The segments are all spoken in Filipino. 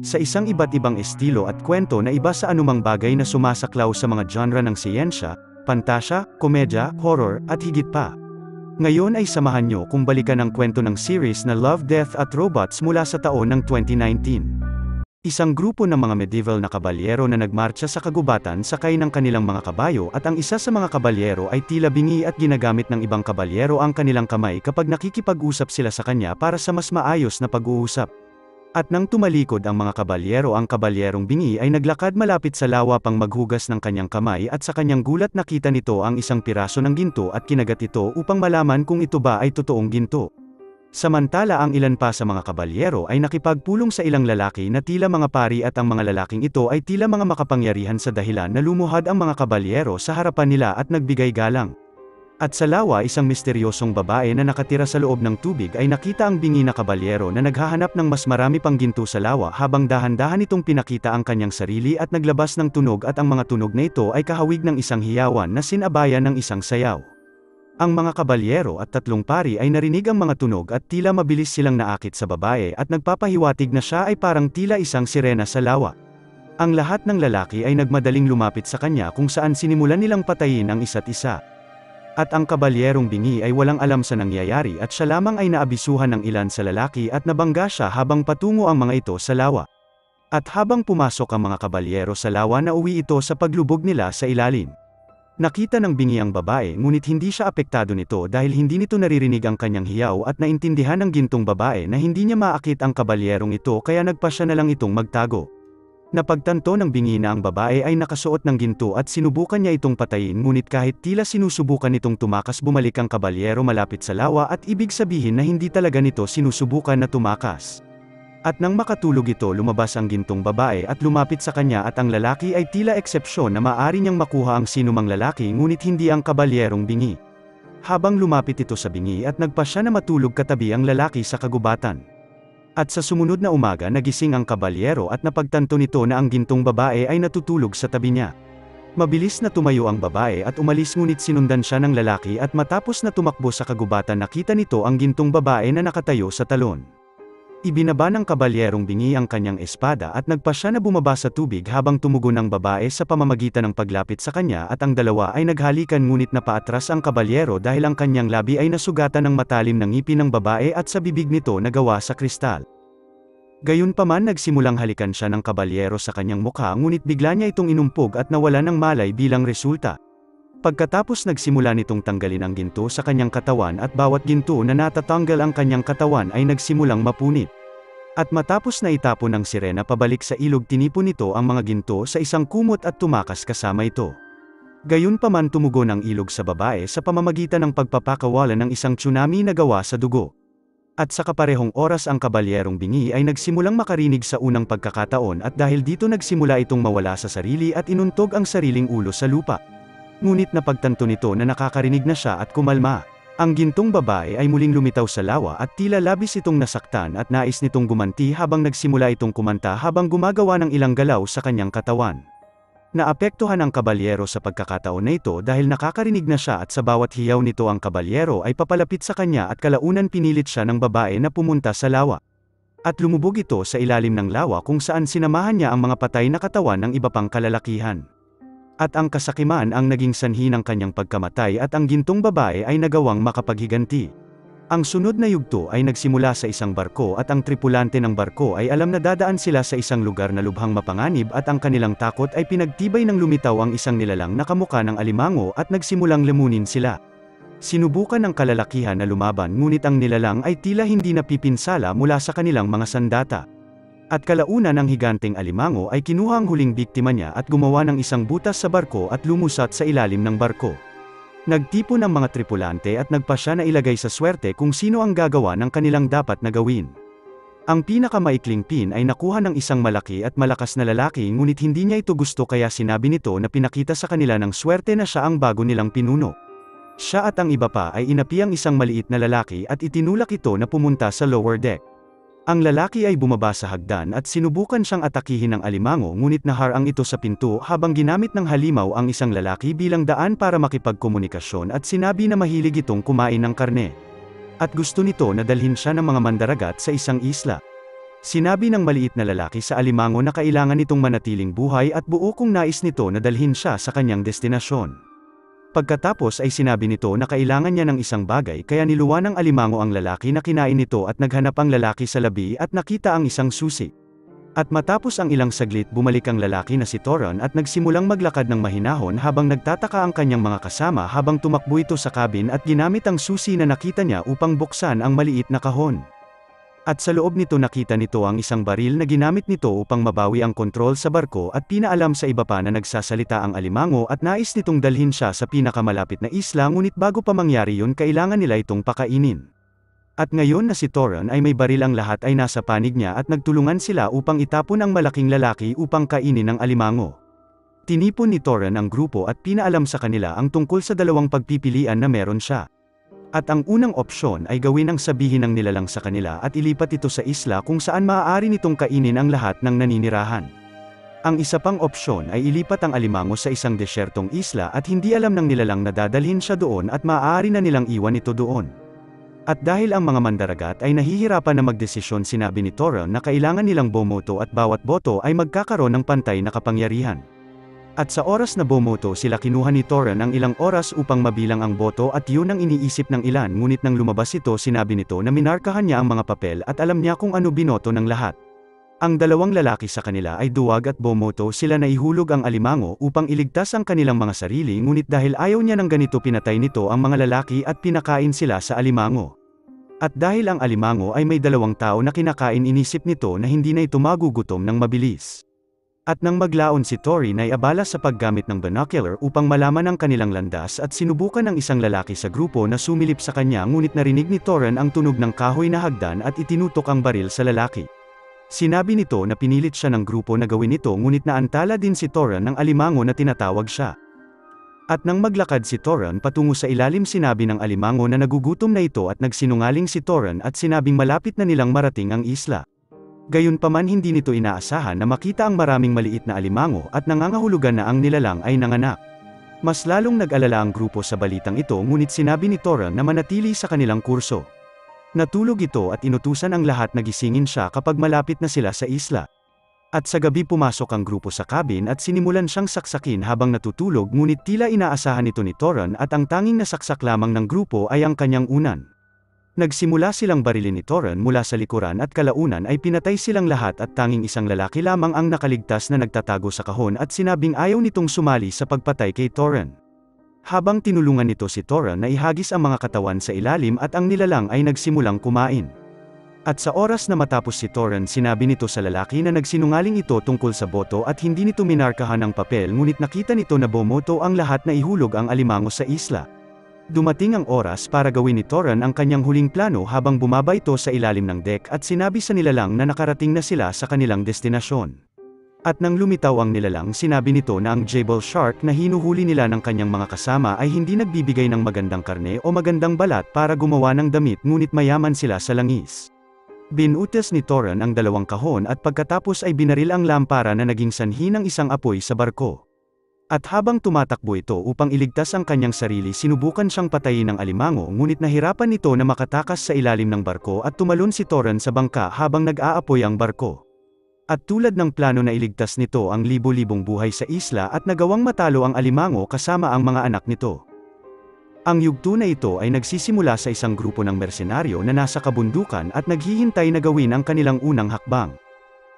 Sa isang iba't ibang estilo at kwento na iba sa anumang bagay na sumasaklaw sa mga genre ng siyensya, pantasya, komedya, horror, at higit pa. Ngayon ay samahan nyo kung balikan ang kwento ng series na Love, Death at Robots mula sa taon ng 2019. Isang grupo ng mga medieval na kabalyero na nagmarcha sa kagubatan sakay ng kanilang mga kabayo at ang isa sa mga kabalyero ay tila bingi at ginagamit ng ibang kabalyero ang kanilang kamay kapag nakikipag-usap sila sa kanya para sa mas maayos na pag-uusap. At nang tumalikod ang mga kabalyero, ang kabalyerong bingi ay naglakad malapit sa lawa pang maghugas ng kanyang kamay at sa kanyang gulat nakita nito ang isang piraso ng ginto at kinagat ito upang malaman kung ito ba ay totoong ginto. Samantala ang ilan pa sa mga kabalyero ay nakipagpulong sa ilang lalaki na tila mga pari at ang mga lalaking ito ay tila mga makapangyarihan sa dahilan na lumuhad ang mga kabalyero sa harapan nila at nagbigay galang. At sa lawa isang misteryosong babae na nakatira sa loob ng tubig ay nakita ang bingi na kabalyero na naghahanap ng mas marami pang ginto sa lawa habang dahan-dahan itong pinakita ang kanyang sarili at naglabas ng tunog at ang mga tunog na ito ay kahawig ng isang hiyawan na sinabayan ng isang sayaw. Ang mga kabalyero at tatlong pari ay narinig ang mga tunog at tila mabilis silang naakit sa babae at nagpapahiwatig na siya ay parang tila isang sirena sa lawa. Ang lahat ng lalaki ay nagmadaling lumapit sa kanya kung saan sinimulan nilang patayin ang isa't isa. At ang kabalyerong bingi ay walang alam sa nangyayari at siya lamang ay naabisuhan ng ilan sa lalaki at nabangga siya habang patungo ang mga ito sa lawa. At habang pumasok ang mga kabalyero sa lawa nauwi ito sa paglubog nila sa ilalim. Nakita ng bingi ang babae ngunit hindi siya apektado nito dahil hindi nito naririnig ang kanyang hiyaw at naintindihan ng gintong babae na hindi niya maakit ang kabalyerong ito kaya nagpa siya na lang itong magtago. Napagtanto ng bingi na ang babae ay nakasuot ng ginto at sinubukan niya itong patayin ngunit kahit tila sinusubukan nitong tumakas bumalik ang kabalyero malapit sa lawa at ibig sabihin na hindi talaga nito sinusubukan na tumakas. At nang makatulog ito lumabas ang gintong babae at lumapit sa kanya at ang lalaki ay tila eksepsyon na maaari niyang makuha ang sinumang lalaki ngunit hindi ang kabalyerong bingi. Habang lumapit ito sa bingi at nagpa siya na matulog katabi ang lalaki sa kagubatan. At sa sumunod na umaga nagising ang kabalyero at napagtanto nito na ang gintong babae ay natutulog sa tabi niya. Mabilis na tumayo ang babae at umalis ngunit sinundan siya ng lalaki at matapos na tumakbo sa kagubatan nakita nito ang gintong babae na nakatayo sa talon. Ibinaba ng kabalyerong bingi ang kanyang espada at nagpa siya na bumaba sa tubig habang tumugon ang babae sa pamamagitan ng paglapit sa kanya at ang dalawa ay naghalikan ngunit napaatras ang kabalyero dahil ang kanyang labi ay nasugatan ng matalim na ngipin ng babae at sa bibig nito na gawa sa kristal. Gayunpaman nagsimulang halikan siya ng kabalyero sa kanyang mukha ngunit bigla niya itong inumpog at nawala ng malay bilang resulta. Pagkatapos nagsimula nitong tanggalin ang ginto sa kanyang katawan at bawat ginto na natatanggal ang kanyang katawan ay nagsimulang mapunit. At matapos na itapon ng sirena pabalik sa ilog tinipon nito ang mga ginto sa isang kumot at tumakas kasama ito. Gayunpaman tumugon ang ilog sa babae sa pamamagitan ng pagpapakawalan ng isang tsunami na gawa sa dugo. At sa kaparehong oras ang kabalyerong bingi ay nagsimulang makarinig sa unang pagkakataon at dahil dito nagsimula itong mawala sa sarili at inuntog ang sariling ulo sa lupa. Ngunit napagtanto nito na nakakarinig na siya at kumalma. Ang gintong babae ay muling lumitaw sa lawa at tila labis itong nasaktan at nais nitong gumanti habang nagsimula itong kumanta habang gumagawa ng ilang galaw sa kanyang katawan. Naapektuhan ang kabalyero sa pagkakataon na ito dahil nakakarinig na siya at sa bawat hiyaw nito ang kabalyero ay papalapit sa kanya at kalaunan pinilit siya ng babae na pumunta sa lawa. At lumubog ito sa ilalim ng lawa kung saan sinamahan niya ang mga patay na katawan ng iba pang kalalakihan. At ang kasakiman ang naging sanhi ng kanyang pagkamatay at ang gintong babae ay nagawang makapaghiganti. Ang sunod na yugto ay nagsimula sa isang barko at ang tripulante ng barko ay alam na dadaan sila sa isang lugar na lubhang mapanganib at ang kanilang takot ay pinagtibay ng lumitaw ang isang nilalang na kamukha ng alimango at nagsimulang lamunin sila. Sinubukan ng kalalakihan na lumaban ngunit ang nilalang ay tila hindi napipinsala mula sa kanilang mga sandata. At kalaunan ang higanteng alimango ay kinuha ang huling biktima niya at gumawa ng isang butas sa barko at lumusat sa ilalim ng barko. Nagtipon ang mga tripulante at nagpa siya na ilagay sa swerte kung sino ang gagawa ng kanilang dapat na gawin. Ang pinakamaikling pin ay nakuha ng isang malaki at malakas na lalaki ngunit hindi niya ito gusto kaya sinabi nito na pinakita sa kanila ng swerte na siya ang bago nilang pinuno. Siya at ang iba pa ay inapi ang isang maliit na lalaki at itinulak ito na pumunta sa lower deck. Ang lalaki ay bumaba sa hagdan at sinubukan siyang atakihin ng alimango ngunit naharang ito sa pinto habang ginamit ng halimaw ang isang lalaki bilang daan para makipagkomunikasyon at sinabi na mahilig itong kumain ng karne. At gusto nito na dalhin siya ng mga mandaragat sa isang isla. Sinabi ng maliit na lalaki sa alimango na kailangan nitong manatiling buhay at buo kung nais nito na dalhin siya sa kanyang destinasyon. Pagkatapos ay sinabi nito na kailangan niya ng isang bagay kaya niluwa ng alimango ang lalaki na kinain nito at naghanap ang lalaki sa labi at nakita ang isang susi. At matapos ang ilang saglit bumalik ang lalaki na si Toron at nagsimulang maglakad ng mahinahon habang nagtataka ang kanyang mga kasama habang tumakbo ito sa cabin at ginamit ang susi na nakita niya upang buksan ang maliit na kahon. At sa loob nito nakita nito ang isang baril na ginamit nito upang mabawi ang kontrol sa barko at pinaalam sa iba pa na nagsasalita ang alimango at nais nitong dalhin siya sa pinakamalapit na isla ngunit bago pa mangyari yun kailangan nila itong pakainin. At ngayon na si Toron ay may baril ang lahat ay nasa panig niya at nagtulungan sila upang itapon ang malaking lalaki upang kainin ng alimango. Tinipon ni Toron ang grupo at pinaalam sa kanila ang tungkol sa dalawang pagpipilian na meron siya. At ang unang opsyon ay gawin ang sabihin ng nilalang sa kanila at ilipat ito sa isla kung saan maaari nitong kainin ang lahat ng naninirahan. Ang isa pang opsyon ay ilipat ang alimango sa isang desyertong isla at hindi alam ng nilalang na dadalhin siya doon at maaari na nilang iwan ito doon. At dahil ang mga mandaragat ay nahihirapan na magdesisyon sinabi ni Toron na kailangan nilang bumoto at bawat boto ay magkakaroon ng pantay na kapangyarihan. At sa oras na bumoto sila kinuha ni Toron ang ilang oras upang mabilang ang boto at yun ang iniisip ng ilan ngunit nang lumabas ito sinabi nito na minarkahan niya ang mga papel at alam niya kung ano binoto ng lahat. Ang dalawang lalaki sa kanila ay duwag at bumoto sila na ihulog ang alimango upang iligtas ang kanilang mga sarili ngunit dahil ayaw niya ng ganito pinatay nito ang mga lalaki at pinakain sila sa alimango. At dahil ang alimango ay may dalawang tao na kinakain inisip nito na hindi na ito magugutom ng mabilis. At nang maglaon si Torin ay abala sa paggamit ng binocular upang malaman ang kanilang landas at sinubukan ng isang lalaki sa grupo na sumilip sa kanya ngunit narinig ni Torin ang tunog ng kahoy na hagdan at itinutok ang baril sa lalaki. Sinabi nito na pinilit siya ng grupo na gawin ito ngunit naantala din si Torin ng alimango na tinatawag siya. At nang maglakad si Torin patungo sa ilalim sinabi ng alimango na nagugutom na ito at nagsinungaling si Torin at sinabing malapit na nilang marating ang isla. Gayunpaman hindi nito inaasahan na makita ang maraming maliit na alimango at nangangahulugan na ang nilalang ay nanganak. Mas lalong nag-alala ang grupo sa balitang ito ngunit sinabi ni Toron na manatili sa kanilang kurso. Natulog ito at inutusan ang lahat na gisingin siya kapag malapit na sila sa isla. At sa gabi pumasok ang grupo sa cabin at sinimulan siyang saksakin habang natutulog ngunit tila inaasahan ito ni Toron at ang tanging nasaksak lamang ng grupo ay ang kanyang unan. Nagsimula silang barilin ni Toron mula sa likuran at kalaunan ay pinatay silang lahat at tanging isang lalaki lamang ang nakaligtas na nagtatago sa kahon at sinabing ayaw nitong sumali sa pagpatay kay Toron. Habang tinulungan nito si Toron na ihagis ang mga katawan sa ilalim at ang nilalang ay nagsimulang kumain. At sa oras na matapos si Toron sinabi nito sa lalaki na nagsinungaling ito tungkol sa boto at hindi nito minarkahan ang papel ngunit nakita nito na bumoto ang lahat na ihulog ang alimango sa isla. Dumating ang oras para gawin ni Toron ang kanyang huling plano habang bumaba ito sa ilalim ng deck at sinabi sa nilalang na nakarating na sila sa kanilang destinasyon. At nang lumitaw ang nilalang sinabi nito na ang Jebel Shark na hinuhuli nila ng kanyang mga kasama ay hindi nagbibigay ng magandang karne o magandang balat para gumawa ng damit ngunit mayaman sila sa langis. Binutas ni Toron ang dalawang kahon at pagkatapos ay binaril ang lampara na naging sanhi ng isang apoy sa barko. At habang tumatakbo ito upang iligtas ang kanyang sarili sinubukan siyang patayin ng alimango ngunit nahirapan nito na makatakas sa ilalim ng barko at tumalon si Toron sa bangka habang nag-aapoy ang barko. At tulad ng plano na iligtas nito ang libo-libong buhay sa isla at nagawang matalo ang alimango kasama ang mga anak nito. Ang yugto na ito ay nagsisimula sa isang grupo ng mersenaryo na nasa kabundukan at naghihintay na gawin ang kanilang unang hakbang.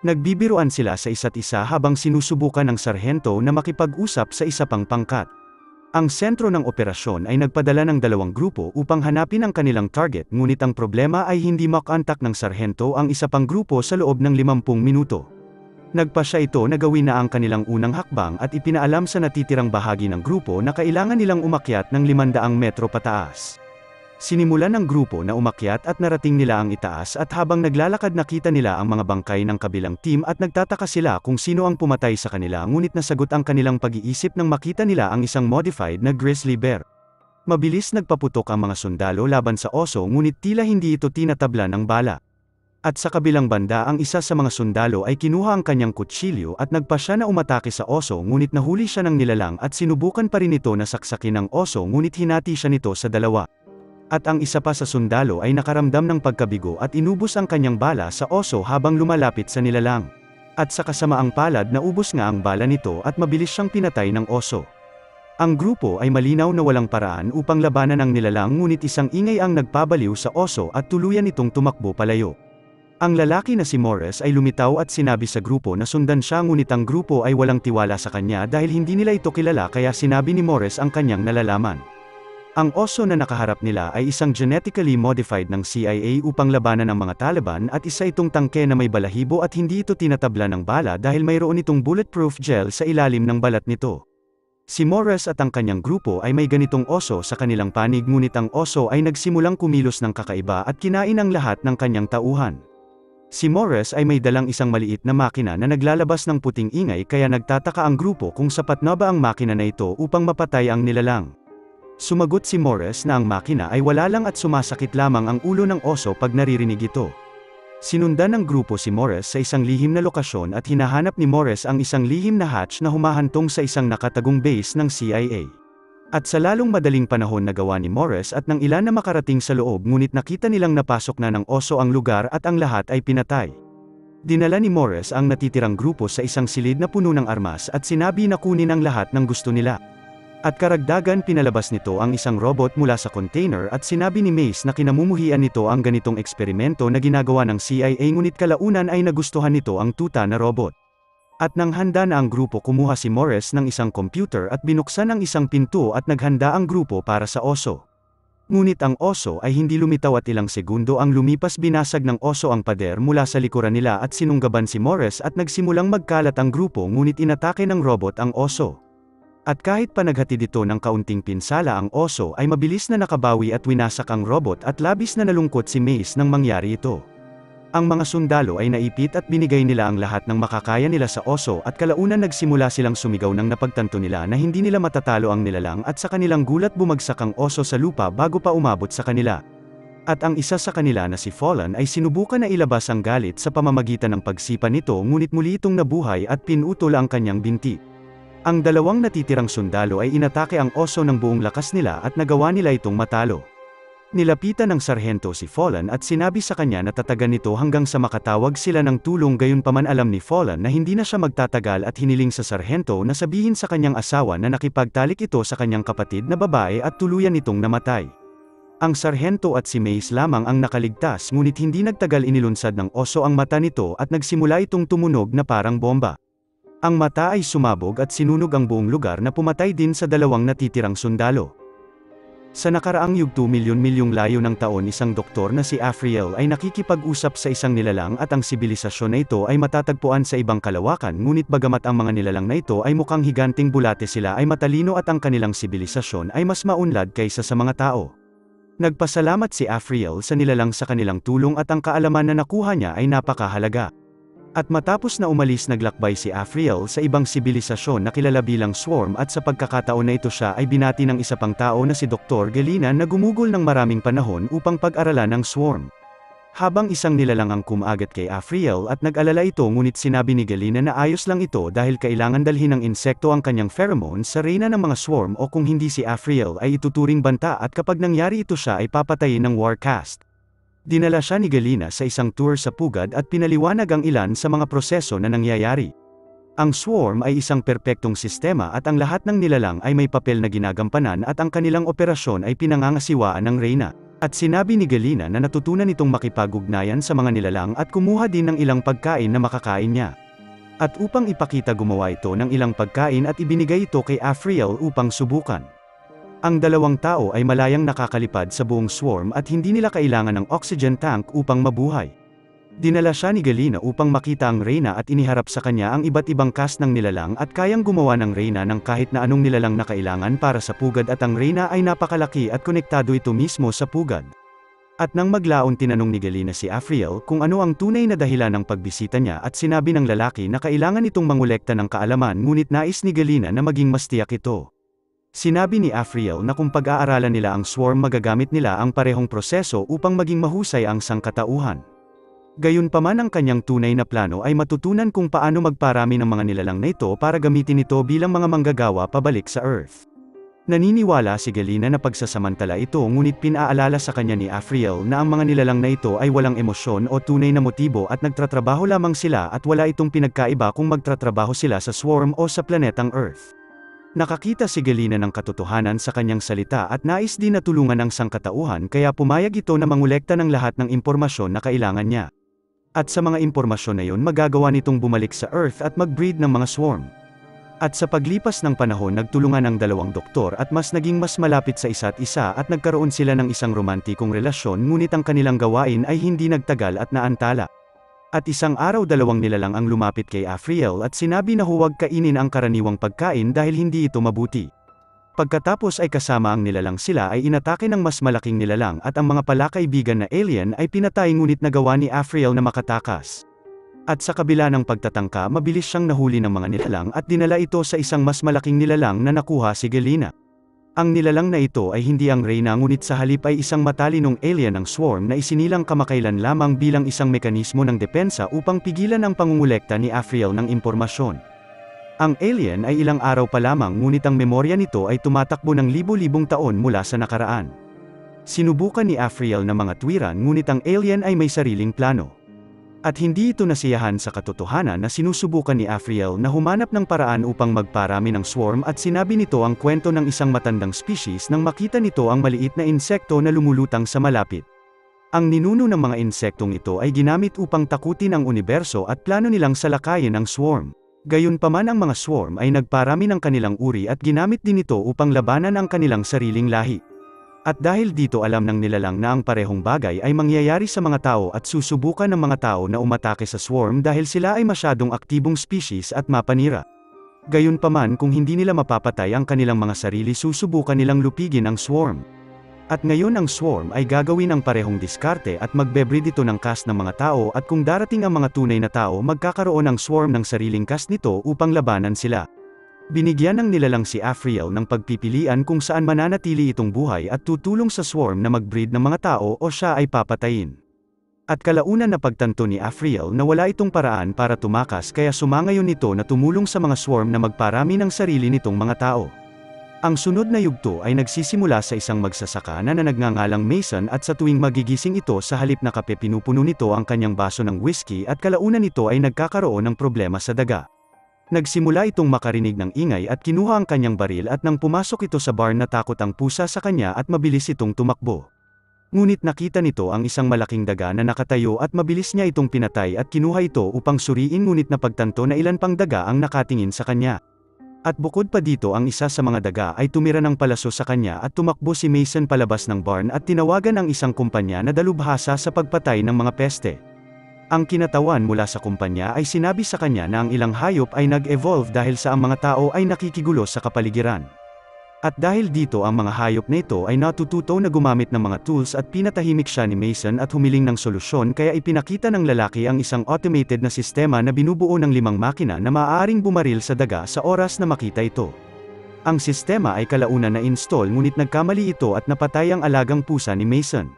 Nagbibiruan sila sa isa't isa habang sinusubukan ng sarhento na makipag-usap sa isa pang pangkat. Ang sentro ng operasyon ay nagpadala ng dalawang grupo upang hanapin ang kanilang target ngunit ang problema ay hindi makontak ng sarhento ang isa pang grupo sa loob ng 50 minuto. Nagpasya ito na gawin na ang kanilang unang hakbang at ipinaalam sa natitirang bahagi ng grupo na kailangan nilang umakyat ng 500 metro pataas. Sinimulan ng grupo na umakyat at narating nila ang itaas at habang naglalakad nakita nila ang mga bangkay ng kabilang team at nagtataka sila kung sino ang pumatay sa kanila ngunit nasagot ang kanilang pag-iisip nang makita nila ang isang modified na grizzly bear. Mabilis nagpaputok ang mga sundalo laban sa oso ngunit tila hindi ito tinatabla ng bala. At sa kabilang banda ang isa sa mga sundalo ay kinuha ang kanyang kutsilyo at nagpasya na umatake sa oso ngunit nahuli siya ng nilalang at sinubukan pa rin ito na saksakin ng oso ngunit hinati siya nito sa dalawa. At ang isa pa sa sundalo ay nakaramdam ng pagkabigo at inubos ang kanyang bala sa oso habang lumalapit sa nilalang. At sa kasamaang palad naubos nga ang bala nito at mabilis siyang pinatay ng oso. Ang grupo ay malinaw na walang paraan upang labanan ang nilalang ngunit isang ingay ang nagpabaliw sa oso at tuluyan itong tumakbo palayo. Ang lalaki na si Morris ay lumitaw at sinabi sa grupo na sundan siya ngunit ang grupo ay walang tiwala sa kanya dahil hindi nila ito kilala kaya sinabi ni Morris ang kanyang nalalaman. Ang oso na nakaharap nila ay isang genetically modified ng CIA upang labanan ang mga Taliban at isa itong tangke na may balahibo at hindi ito tinatabla ng bala dahil mayroon itong bulletproof gel sa ilalim ng balat nito. Si Morris at ang kanyang grupo ay may ganitong oso sa kanilang panig ngunit ang oso ay nagsimulang kumilos ng kakaiba at kinain ang lahat ng kanyang tauhan. Si Morris ay may dalang isang maliit na makina na naglalabas ng puting ingay kaya nagtataka ang grupo kung sapat na ba ang makina na ito upang mapatay ang nilalang. Sumagot si Morris na ang makina ay wala lang at sumasakit lamang ang ulo ng oso pag naririnig ito. Sinundan ng grupo si Morris sa isang lihim na lokasyon at hinahanap ni Morris ang isang lihim na hatch na humahantong sa isang nakatagong base ng CIA. At sa lalong madaling panahon nagawa ni Morris at ng ilan na makarating sa loob ngunit nakita nilang napasok na ng oso ang lugar at ang lahat ay pinatay. Dinala ni Morris ang natitirang grupo sa isang silid na puno ng armas at sinabi na kunin ang lahat ng gusto nila. At karagdagan pinalabas nito ang isang robot mula sa container at sinabi ni Mace na kinamumuhian nito ang ganitong eksperimento na ginagawa ng CIA ngunit kalaunan ay nagustuhan nito ang tuta na robot. At nang handa na ang grupo kumuha si Morris ng isang computer at binuksan ang isang pinto at naghanda ang grupo para sa oso. Ngunit ang oso ay hindi lumitaw at ilang segundo ang lumipas binasag ng oso ang pader mula sa likuran nila at sinunggaban si Morris at nagsimulang magkalat ang grupo ngunit inatake ng robot ang oso. At kahit pa naghatid ito ng kaunting pinsala ang oso ay mabilis na nakabawi at winasak ang robot at labis na nalungkot si Mace nang mangyari ito. Ang mga sundalo ay naipit at binigay nila ang lahat ng makakaya nila sa oso at kalaunan nagsimula silang sumigaw ng napagtanto nila na hindi nila matatalo ang nilalang at sa kanilang gulat bumagsak ang oso sa lupa bago pa umabot sa kanila. At ang isa sa kanila na si Fallen ay sinubukan na ilabas ang galit sa pamamagitan ng pagsipa nito ngunit muli itong nabuhay at pinutol ang kanyang binti. Ang dalawang natitirang sundalo ay inatake ang oso ng buong lakas nila at nagawa nila itong matalo. Nilapitan ng sarhento si Fallen at sinabi sa kanya na tatagan nito hanggang sa makatawag sila ng tulong gayunpaman alam ni Fallen na hindi na siya magtatagal at hiniling sa sarhento na sabihin sa kanyang asawa na nakipagtalik ito sa kanyang kapatid na babae at tuluyan itong namatay. Ang sarhento at si Mace lamang ang nakaligtas ngunit hindi nagtagal inilunsad ng oso ang mata nito at nagsimula itong tumunog na parang bomba. Ang mata ay sumabog at sinunog ang buong lugar na pumatay din sa dalawang natitirang sundalo. Sa nakaraang yugto milyon-milyong layo ng taon isang doktor na si Afriel ay nakikipag-usap sa isang nilalang at ang sibilisasyon na ito ay matatagpuan sa ibang kalawakan ngunit bagamat ang mga nilalang na ito ay mukhang higanting bulate sila ay matalino at ang kanilang sibilisasyon ay mas maunlad kaysa sa mga tao. Nagpasalamat si Afriel sa nilalang sa kanilang tulong at ang kaalaman na nakuha niya ay napakahalaga. At matapos na umalis naglakbay si Afriel sa ibang sibilisasyon na kilala bilang Swarm at sa pagkakataon na ito siya ay binati ng isa pang tao na si Dr. Galina na gumugol ng maraming panahon upang pag-aralan ng Swarm. Habang isang nilalang ang kumagat kay Afriel at nag-alala ito ngunit sinabi ni Galina na ayos lang ito dahil kailangan dalhin ng insekto ang kanyang pheromones sa reyna ng mga Swarm o kung hindi si Afriel ay ituturing banta at kapag nangyari ito siya ay papatayin ng war caste. Dinala siya ni Galina sa isang tour sa pugad at pinaliwanag ang ilan sa mga proseso na nangyayari. Ang swarm ay isang perpektong sistema at ang lahat ng nilalang ay may papel na ginagampanan at ang kanilang operasyon ay pinangangasiwaan ng reyna. At sinabi ni Galina na natutunan itong makipag-ugnayan sa mga nilalang at kumuha din ng ilang pagkain na makakain niya. At upang ipakita gumawa ito ng ilang pagkain at ibinigay ito kay Afriel upang subukan. Ang dalawang tao ay malayang nakakalipad sa buong swarm at hindi nila kailangan ng oxygen tank upang mabuhay. Dinala siya ni Galina upang makita ang reyna at iniharap sa kanya ang iba't ibang cast ng nilalang at kayang gumawa ng reyna ng kahit na anong nilalang na kailangan para sa pugad at ang reyna ay napakalaki at konektado ito mismo sa pugad. At nang maglaon tinanong ni Galina si Afriel kung ano ang tunay na dahilan ng pagbisita niya at sinabi ng lalaki na kailangan itong mangolekta ng kaalaman ngunit nais ni Galina na maging mas tiyak ito. Sinabi ni Afriel na kung pag-aaralan nila ang swarm magagamit nila ang parehong proseso upang maging mahusay ang sangkatauhan. Gayunpaman ang kanyang tunay na plano ay matutunan kung paano magparami ng mga nilalang na ito para gamitin ito bilang mga manggagawa pabalik sa Earth. Naniniwala si Galina na pagsasamantala ito ngunit pinaalala sa kanya ni Afriel na ang mga nilalang na ito ay walang emosyon o tunay na motibo at nagtatrabaho lamang sila at wala itong pinagkaiba kung magtatrabaho sila sa swarm o sa planetang Earth. Nakakita si Galina ng katotohanan sa kanyang salita at nais din na tulungan ang sangkatauhan kaya pumayag ito na mangolekta ng lahat ng impormasyon na kailangan niya. At sa mga impormasyon na yun magagawa nitong bumalik sa Earth at mag-breed ng mga swarm. At sa paglipas ng panahon nagtulungan ang dalawang doktor at mas naging mas malapit sa isa't isa at nagkaroon sila ng isang romantikong relasyon ngunit ang kanilang gawain ay hindi nagtagal at naantala. At isang araw dalawang nilalang ang lumapit kay Afriel at sinabi na huwag kainin ang karaniwang pagkain dahil hindi ito mabuti. Pagkatapos ay kasama ang nilalang sila ay inatake ng mas malaking nilalang at ang mga palakaibigan na alien ay pinatay ngunit nagawa ni Afriel na makatakas. At sa kabila ng pagtatangka mabilis siyang nahuli ng mga nilalang at dinala ito sa isang mas malaking nilalang na nakuha si Galina. Ang nilalang na ito ay hindi ang reyna ngunit sa halip ay isang matalinong alien ng swarm na isinilang kamakailan lamang bilang isang mekanismo ng depensa upang pigilan ang pangungulekta ni Afriel ng impormasyon. Ang alien ay ilang araw pa lamang ngunit ang memorya nito ay tumatakbo ng libo-libong taon mula sa nakaraan. Sinubukan ni Afriel na mga tuwiran ngunit ang alien ay may sariling plano. At hindi ito nasiyahan sa katotohanan na sinusubukan ni Afriel na humanap ng paraan upang magparami ng swarm at sinabi nito ang kwento ng isang matandang species nang makita nito ang maliit na insekto na lumulutang sa malapit. Ang ninuno ng mga insektong ito ay ginamit upang takutin ang universo at plano nilang salakayin ang swarm. Gayunpaman ang mga swarm ay nagparami ng kanilang uri at ginamit din ito upang labanan ang kanilang sariling lahi. At dahil dito alam ng nilalang na ang parehong bagay ay mangyayari sa mga tao at susubukan ng mga tao na umatake sa swarm dahil sila ay masyadong aktibong species at mapanira. Gayunpaman kung hindi nila mapapatay ang kanilang mga sarili susubukan nilang lupigin ang swarm. At ngayon ang swarm ay gagawin ang parehong diskarte at magbe-breed ito ng caste ng mga tao at kung darating ang mga tunay na tao magkakaroon ng swarm ng sariling caste nito upang labanan sila. Binigyan ng nilalang si Afriel ng pagpipilian kung saan mananatili itong buhay at tutulong sa swarm na mag-breed ng mga tao o siya ay papatayin. At kalaunan na pagtanto ni Afriel na wala itong paraan para tumakas kaya sumangayon ito na tumulong sa mga swarm na magparami ng sarili nitong mga tao. Ang sunod na yugto ay nagsisimula sa isang magsasaka na nagngangalang Mason at sa tuwing magigising ito sa halip na kape pinupuno nito ang kanyang baso ng whiskey at kalaunan nito ay nagkakaroon ng problema sa daga. Nagsimula itong makarinig ng ingay at kinuha ang kanyang baril at nang pumasok ito sa barn natakot ang pusa sa kanya at mabilis itong tumakbo. Ngunit nakita nito ang isang malaking daga na nakatayo at mabilis niya itong pinatay at kinuha ito upang suriin ngunit napagtanto na ilan pang daga ang nakatingin sa kanya. At bukod pa dito ang isa sa mga daga ay tumira ng palaso sa kanya at tumakbo si Mason palabas ng barn at tinawagan ang isang kumpanya na dalubhasa sa pagpatay ng mga peste. Ang kinatawan mula sa kumpanya ay sinabi sa kanya na ang ilang hayop ay nag-evolve dahil sa ang mga tao ay nakikigulo sa kapaligiran. At dahil dito ang mga hayop na ito ay natututo na gumamit ng mga tools at pinatahimik siya ni Mason at humiling ng solusyon kaya ipinakita ng lalaki ang isang automated na sistema na binubuo ng 5 makina na maaaring bumaril sa daga sa oras na makita ito. Ang sistema ay kalaunan na install ngunit nagkamali ito at napatay ang alagang pusa ni Mason.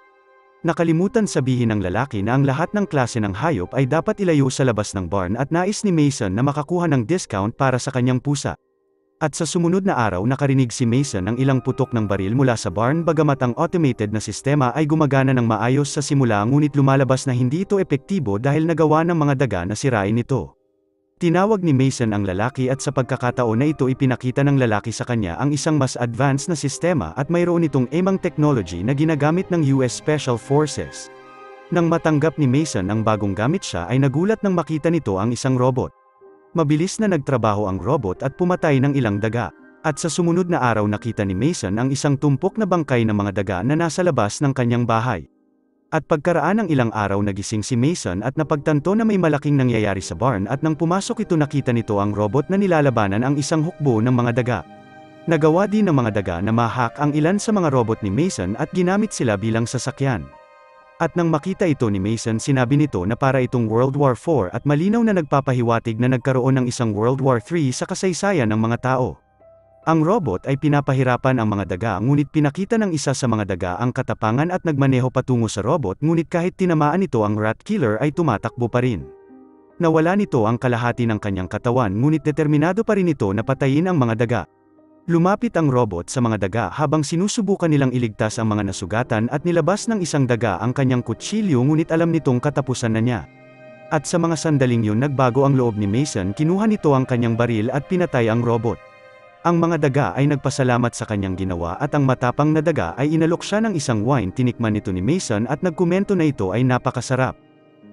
Nakalimutan sabihin ng lalaki na ang lahat ng klase ng hayop ay dapat ilayo sa labas ng barn at nais ni Mason na makakuha ng discount para sa kanyang pusa. At sa sumunod na araw nakarinig si Mason ng ilang putok ng baril mula sa barn bagamat ang automated na sistema ay gumagana ng maayos sa simula ngunit lumalabas na hindi ito epektibo dahil nagawa ng mga daga na sirain ito. Tinawag ni Mason ang lalaki at sa pagkakataon na ito ipinakita ng lalaki sa kanya ang isang mas advanced na sistema at mayroon itong emang technology na ginagamit ng US Special Forces. Nang matanggap ni Mason ang bagong gamit siya ay nagulat nang makita nito ang isang robot. Mabilis na nagtrabaho ang robot at pumatay ng ilang daga. At sa sumunod na araw nakita ni Mason ang isang tumpok na bangkay ng mga daga na nasa labas ng kanyang bahay. At pagkaraan ng ilang araw nagising si Mason at napagtanto na may malaking nangyayari sa barn at nang pumasok ito nakita nito ang robot na nilalabanan ang isang hukbo ng mga daga. Nagawa din ng mga daga na ma-hack ang ilan sa mga robot ni Mason at ginamit sila bilang sasakyan. At nang makita ito ni Mason sinabi nito na para itong World War IV at malinaw na nagpapahiwatig na nagkaroon ng isang World War III sa kasaysayan ng mga tao. Ang robot ay pinapahirapan ang mga daga ngunit pinakita ng isa sa mga daga ang katapangan at nagmaneho patungo sa robot ngunit kahit tinamaan ito ang rat killer ay tumatakbo pa rin. Nawala nito ang kalahati ng kanyang katawan ngunit determinado pa rin ito na patayin ang mga daga. Lumapit ang robot sa mga daga habang sinusubukan nilang iligtas ang mga nasugatan at nilabas ng isang daga ang kanyang kutsilyo ngunit alam nitong katapusan na niya. At sa mga sandaling yun nagbago ang loob ni Mason, kinuha nito ang kanyang baril at pinatay ang robot. Ang mga daga ay nagpasalamat sa kanyang ginawa at ang matapang na daga ay inalok siya ng isang wine. Tinikman nito ni Mason at nagkomento na ito ay napakasarap.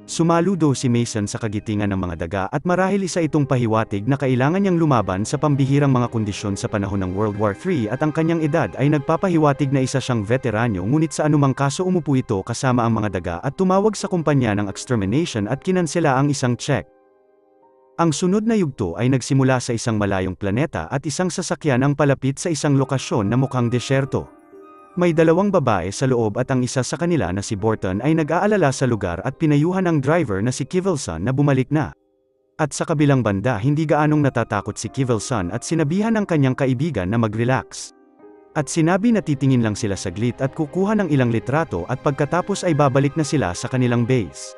Sumaludo si Mason sa kagitingan ng mga daga at marahil isa itong pahiwatig na kailangan niyang lumaban sa pambihirang mga kondisyon sa panahon ng World War III at ang kanyang edad ay nagpapahiwatig na isa siyang veteranyo, ngunit sa anumang kaso umupo ito kasama ang mga daga at tumawag sa kumpanya ng extermination at kinansela ang isang check. Ang sunod na yugto ay nagsimula sa isang malayong planeta at isang sasakyan ang palapit sa isang lokasyon na mukhang desyerto. May dalawang babae sa loob at ang isa sa kanila na si Borton ay nag-aalala sa lugar at pinayuhan ang driver na si Kivelson na bumalik na. At sa kabilang banda hindi gaanong natatakot si Kivelson at sinabihan ang kanyang kaibigan na mag-relax. At sinabi na titingin lang sila saglit at kukuha ng ilang litrato at pagkatapos ay babalik na sila sa kanilang base.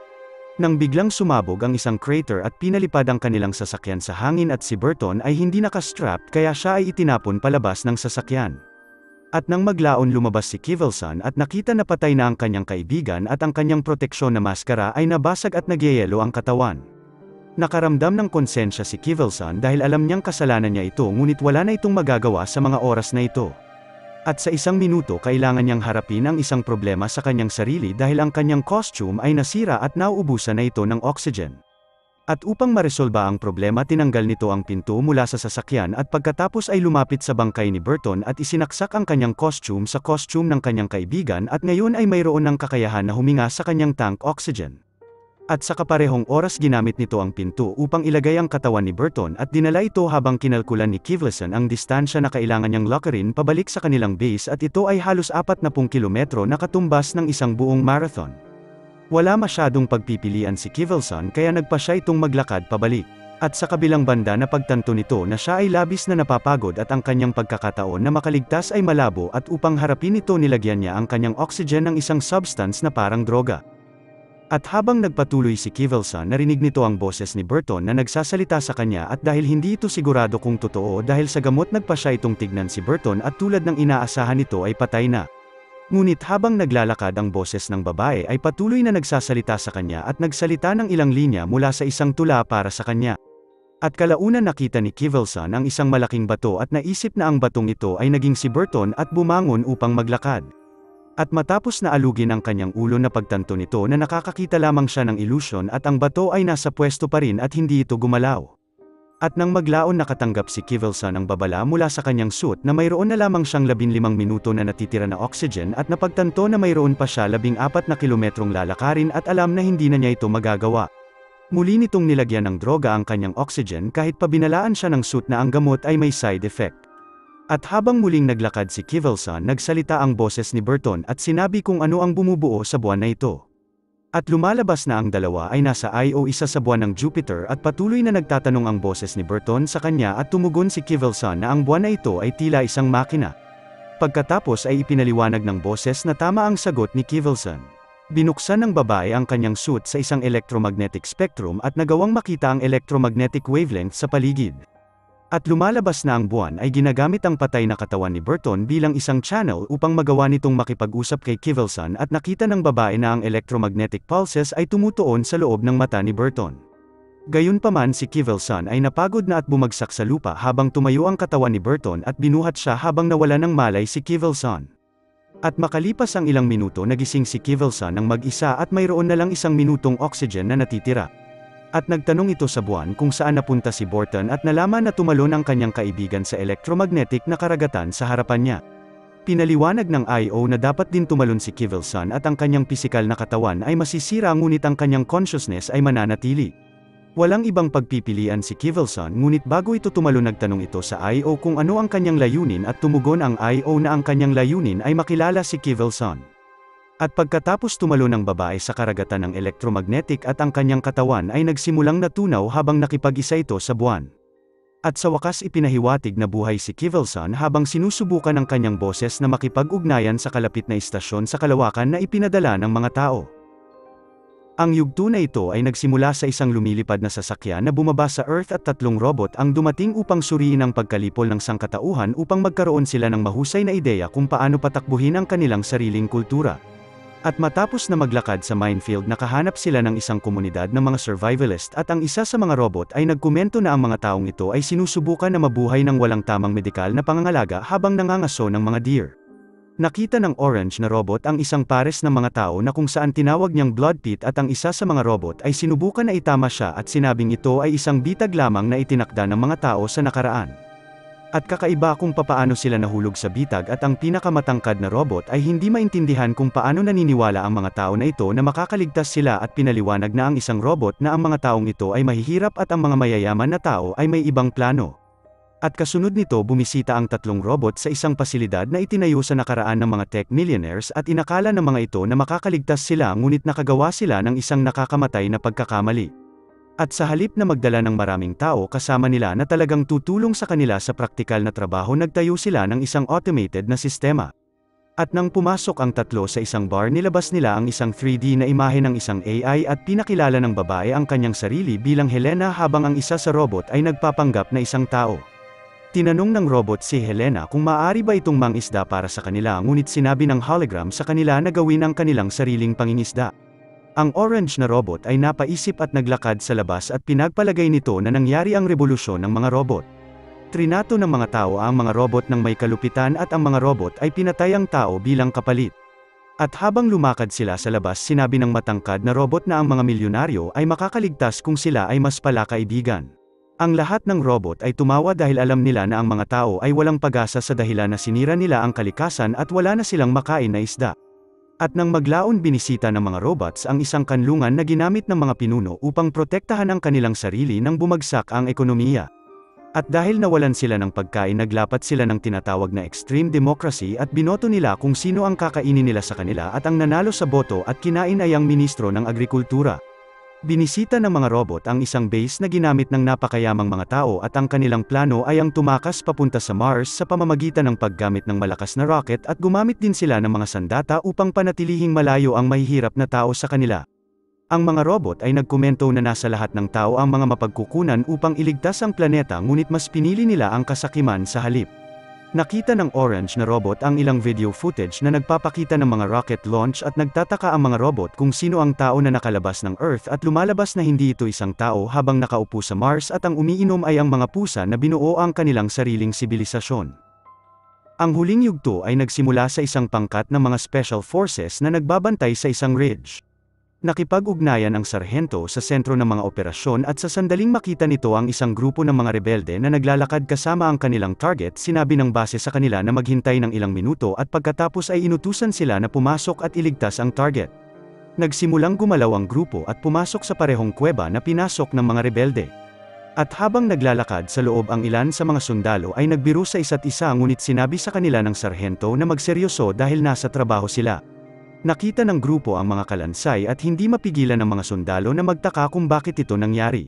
Nang biglang sumabog ang isang crater at pinalipad ang kanilang sasakyan sa hangin at si Burton ay hindi nakastrapped kaya siya ay itinapon palabas ng sasakyan. At nang maglaon lumabas si Kivelson at nakita na patay na ang kanyang kaibigan at ang kanyang proteksyon na maskara ay nabasag at nagyayelo ang katawan. Nakaramdam ng konsensya si Kivelson dahil alam niyang kasalanan niya ito, ngunit wala na itong magagawa sa mga oras na ito. At sa isang minuto kailangan niyang harapin ang isang problema sa kanyang sarili dahil ang kanyang costume ay nasira at nauubusan na ito ng oxygen. At upang maresolba ang problema tinanggal nito ang pinto mula sa sasakyan at pagkatapos ay lumapit sa bangkay ni Burton at isinaksak ang kanyang costume sa costume ng kanyang kaibigan at ngayon ay mayroon ng kakayahan na huminga sa kanyang tank oxygen. At sa kaparehong oras ginamit nito ang pinto upang ilagay ang katawan ni Burton at dinala ito habang kinalkulan ni Kivelson ang distansya na kailangan niyang lakarin pabalik sa kanilang base at ito ay halos 40 kilometro na katumbas ng isang buong marathon. Wala masyadong pagpipilian si Kivelson kaya nagpa siya itong maglakad pabalik. At sa kabilang banda napagtanto nito na siya ay labis na napapagod at ang kanyang pagkakataon na makaligtas ay malabo at upang harapin ito nilagyan niya ang kanyang oxygen ng isang substance na parang droga. At habang nagpatuloy si Kivelson narinig nito ang boses ni Burton na nagsasalita sa kanya at dahil hindi ito sigurado kung totoo dahil sa gamot nagpa siya itong tignan si Burton at tulad ng inaasahan nito ay patay na. Ngunit habang naglalakad ang boses ng babae ay patuloy na nagsasalita sa kanya at nagsalita ng ilang linya mula sa isang tula para sa kanya. At kalaunan nakita ni Kivelson ang isang malaking bato at naisip na ang batong ito ay naging si Burton at bumangon upang maglakad. At matapos na alugin ang kanyang ulo na pagtanto nito na nakakakita lamang siya ng illusion at ang bato ay nasa pwesto pa rin at hindi ito gumalaw. At nang maglaon nakatanggap si Kivelson ang babala mula sa kanyang suit na mayroon na lamang siyang 15 minuto na natitira na oxygen at napagtanto na mayroon pa siya 14 na kilometrong lalakarin at alam na hindi na niya ito magagawa. Muli nitong nilagyan ng droga ang kanyang oxygen kahit pa binalaan siya ng suit na ang gamot ay may side effect. At habang muling naglakad si Kivelson nagsalita ang boses ni Burton at sinabi kung ano ang bumubuo sa buwan na ito. At lumalabas na ang dalawa ay nasa Io, isa sa buwan ng Jupiter at patuloy na nagtatanong ang boses ni Burton sa kanya at tumugon si Kivelson na ang buwan na ito ay tila isang makina. Pagkatapos ay ipinaliwanag ng boses na tama ang sagot ni Kivelson. Binuksan ng babae ang kanyang suit sa isang electromagnetic spectrum at nagawang makita ang electromagnetic wavelength sa paligid. At lumalabas na ang buwan ay ginagamit ang patay na katawan ni Burton bilang isang channel upang magawa nitong makipag-usap kay Kivelson at nakita ng babae na ang electromagnetic pulses ay tumutuon sa loob ng mata ni Burton. Gayunpaman si Kivelson ay napagod na at bumagsak sa lupa habang tumayo ang katawan ni Burton at binuhat siya habang nawala ng malay si Kivelson. At makalipas ang ilang minuto nagising si Kivelson ng mag-isa at mayroon na lang 1 minutong oxygen na natitira. At nagtanong ito sa buwan kung saan napunta si Burton at nalaman na tumalon ang kanyang kaibigan sa electromagnetic na karagatan sa harapan niya. Pinaliwanag ng Io na dapat din tumalon si Kivelson at ang kanyang pisikal na katawan ay masisira ngunit ang kanyang consciousness ay mananatili. Walang ibang pagpipilian si Kivelson ngunit bago ito tumalon nagtanong ito sa Io kung ano ang kanyang layunin at tumugon ang Io na ang kanyang layunin ay makilala si Kivelson. At pagkatapos tumalo ng babae sa karagatan ng electromagnetic at ang kanyang katawan ay nagsimulang natunaw habang nakipag-isa ito sa buwan. At sa wakas ipinahiwatig na buhay si Kivelson habang sinusubukan ng kanyang boses na makipag-ugnayan sa kalapit na istasyon sa kalawakan na ipinadala ng mga tao. Ang yugto na ito ay nagsimula sa isang lumilipad na sasakyan na bumaba sa Earth at 3 robot ang dumating upang suriin ang pagkalipol ng sangkatauhan upang magkaroon sila ng mahusay na ideya kung paano patakbuhin ang kanilang sariling kultura. At matapos na maglakad sa minefield nakahanap sila ng isang komunidad ng mga survivalist at ang isa sa mga robot ay nagkomento na ang mga taong ito ay sinusubukan na mabuhay ng walang tamang medikal na pangangalaga habang nangangaso ng mga deer. Nakita ng orange na robot ang isang pares ng mga tao na kung saan tinawag niyang blood pit at ang isa sa mga robot ay sinubukan na itama siya at sinabing ito ay isang bitag lamang na itinakda ng mga tao sa nakaraan. At kakaiba kung papaano sila nahulog sa bitag at ang pinakamatangkad na robot ay hindi maintindihan kung paano naniniwala ang mga tao na ito na makakaligtas sila at pinaliwanag na ang isang robot na ang mga taong ito ay mahihirap at ang mga mayayaman na tao ay may ibang plano. At kasunod nito bumisita ang 3 robot sa isang pasilidad na itinayo sa nakaraan ng mga tech millionaires at inakala ng mga ito na makakaligtas sila ngunit nakagawa sila ng isang nakakamatay na pagkakamali. At sa halip na magdala ng maraming tao kasama nila na talagang tutulong sa kanila sa praktikal na trabaho nagtayo sila ng isang automated na sistema. At nang pumasok ang 3 sa isang bar nilabas nila ang isang 3D na imahe ng isang AI at pinakilala ng babae ang kanyang sarili bilang Helena habang ang isa sa robot ay nagpapanggap na isang tao. Tinanong ng robot si Helena kung maaari ba itong mangisda para sa kanila ngunit sinabi ng hologram sa kanila na gawin ang kanilang sariling pangingisda. Ang orange na robot ay napaisip at naglakad sa labas at pinagpalagay nito na nangyari ang revolusyon ng mga robot. Trinato ng mga tao ang mga robot ng may kalupitan at ang mga robot ay pinatay ang tao bilang kapalit. At habang lumakad sila sa labas sinabi ng matangkad na robot na ang mga milyonaryo ay makakaligtas kung sila ay mas palakaibigan. Ang lahat ng robot ay tumawa dahil alam nila na ang mga tao ay walang pag-asa sa dahilan na sinira nila ang kalikasan at wala na silang makain na isda. At nang maglaon binisita ng mga robots ang isang kanlungan na ginamit ng mga pinuno upang protektahan ang kanilang sarili nang bumagsak ang ekonomiya. At dahil nawalan sila ng pagkain naglapat sila ng tinatawag na extreme democracy at binoto nila kung sino ang kakainin nila sa kanila at ang nanalo sa boto at kinain ay ang ministro ng agrikultura. Binisita ng mga robot ang isang base na ginamit ng napakayamang mga tao at ang kanilang plano ay ang tumakas papunta sa Mars sa pamamagitan ng paggamit ng malakas na rocket at gumamit din sila ng mga sandata upang panatilihing malayo ang mahihirap na tao sa kanila. Ang mga robot ay nagkomento na nasa lahat ng tao ang mga mapagkukunan upang iligtas ang planeta ngunit mas pinili nila ang kasakiman sa halip. Nakita ng orange na robot ang ilang video footage na nagpapakita ng mga rocket launch at nagtataka ang mga robot kung sino ang tao na nakalabas ng Earth at lumalabas na hindi ito isang tao habang nakaupo sa Mars at ang umiinom ay ang mga pusa na binuo ang kanilang sariling sibilisasyon. Ang huling yugto ay nagsimula sa isang pangkat ng mga special forces na nagbabantay sa isang ridge. Nakipag-ugnayan ang sarhento sa sentro ng mga operasyon at sa sandaling makita nito ang isang grupo ng mga rebelde na naglalakad kasama ang kanilang target sinabi ng base sa kanila na maghintay ng ilang minuto at pagkatapos ay inutusan sila na pumasok at iligtas ang target. Nagsimulang gumalaw ang grupo at pumasok sa parehong kuweba na pinasok ng mga rebelde. At habang naglalakad sa loob ang ilan sa mga sundalo ay nagbiro sa isa't isa ngunit sinabi sa kanila ng sarhento na magseryoso dahil nasa trabaho sila. Nakita ng grupo ang mga kalansay at hindi mapigilan ng mga sundalo na magtaka kung bakit ito nangyari.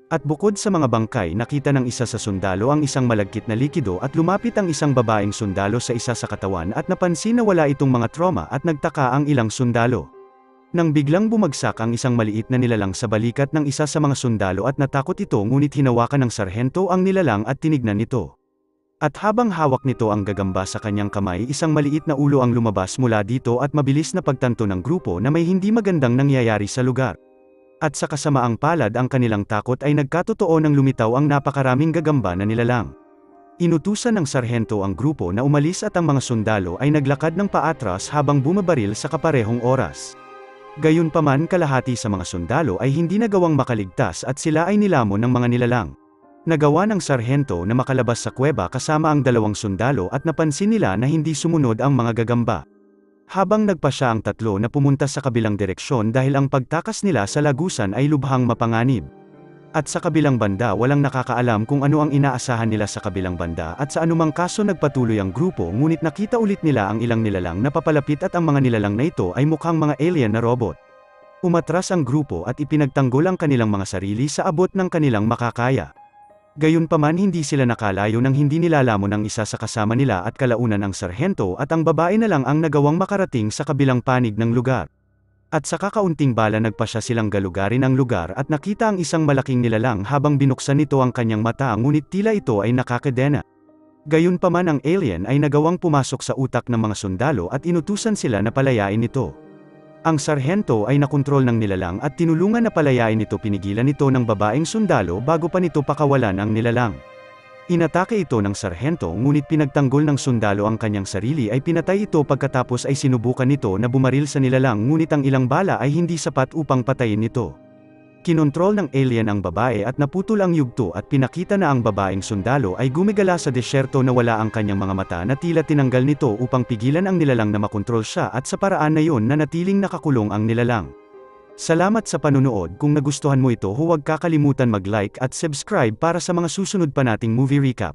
At bukod sa mga bangkay nakita ng isa sa sundalo ang isang malagkit na likido at lumapit ang isang babaeng sundalo sa isa sa katawan at napansin na wala itong mga trauma at nagtaka ang ilang sundalo. Nang biglang bumagsak ang isang maliit na nilalang sa balikat ng isa sa mga sundalo at natakot ito ngunit hinawakan ng sarhento ang nilalang at tinignan ito. At habang hawak nito ang gagamba sa kanyang kamay isang maliit na ulo ang lumabas mula dito at mabilis na pagtanto ng grupo na may hindi magandang nangyayari sa lugar. At sa kasamaang palad ang kanilang takot ay nagkatotoo nang lumitaw ang napakaraming gagamba na nilalang. Inutusan ng sarhento ang grupo na umalis at ang mga sundalo ay naglakad ng paatras habang bumabaril sa kaparehong oras. Gayunpaman kalahati sa mga sundalo ay hindi nagawang makaligtas at sila ay nilamon ng mga nilalang. Nagawa ng sarhento na makalabas sa kuweba kasama ang 2 sundalo at napansin nila na hindi sumunod ang mga gagamba. Habang nagpasya ang 3 na pumunta sa kabilang direksyon dahil ang pagtakas nila sa lagusan ay lubhang mapanganib. At sa kabilang banda walang nakakaalam kung ano ang inaasahan nila sa kabilang banda at sa anumang kaso nagpatuloy ang grupo ngunit nakita ulit nila ang ilang nilalang na papalapit at ang mga nilalang na ito ay mukhang mga alien na robot. Umatras ang grupo at ipinagtanggol ang kanilang mga sarili sa abot ng kanilang makakaya. Gayunpaman hindi sila nakalayo nang hindi nilalamon ang isa sa kasama nila at kalaunan ang sarhento at ang babae na lang ang nagawang makarating sa kabilang panig ng lugar. At sa kakaunting bala nagpasya silang galugarin ang lugar at nakita ang isang malaking nilalang habang binuksan nito ang kanyang mata ngunit tila ito ay nakakadena. Gayunpaman ang alien ay nagawang pumasok sa utak ng mga sundalo at inutusan sila na palayain ito. Ang sarhento ay nakontrol ng nilalang at tinulungan na palayain ito pinigilan ito ng babaeng sundalo bago pa nito pakawalan ang nilalang. Inatake ito ng sarhento ngunit pinagtanggol ng sundalo ang kanyang sarili ay pinatay ito pagkatapos ay sinubukan nito na bumaril sa nilalang ngunit ang ilang bala ay hindi sapat upang patayin ito. Kinontrol ng alien ang babae at naputol ang yugto at pinakita na ang babaeng sundalo ay gumigala sa desyerto na wala ang kanyang mga mata na tila tinanggal nito upang pigilan ang nilalang na makontrol siya at sa paraan na yon na natiling nakakulong ang nilalang. Salamat sa panunood. Kung nagustuhan mo ito huwag kakalimutan mag-like at subscribe para sa mga susunod pa nating movie recap.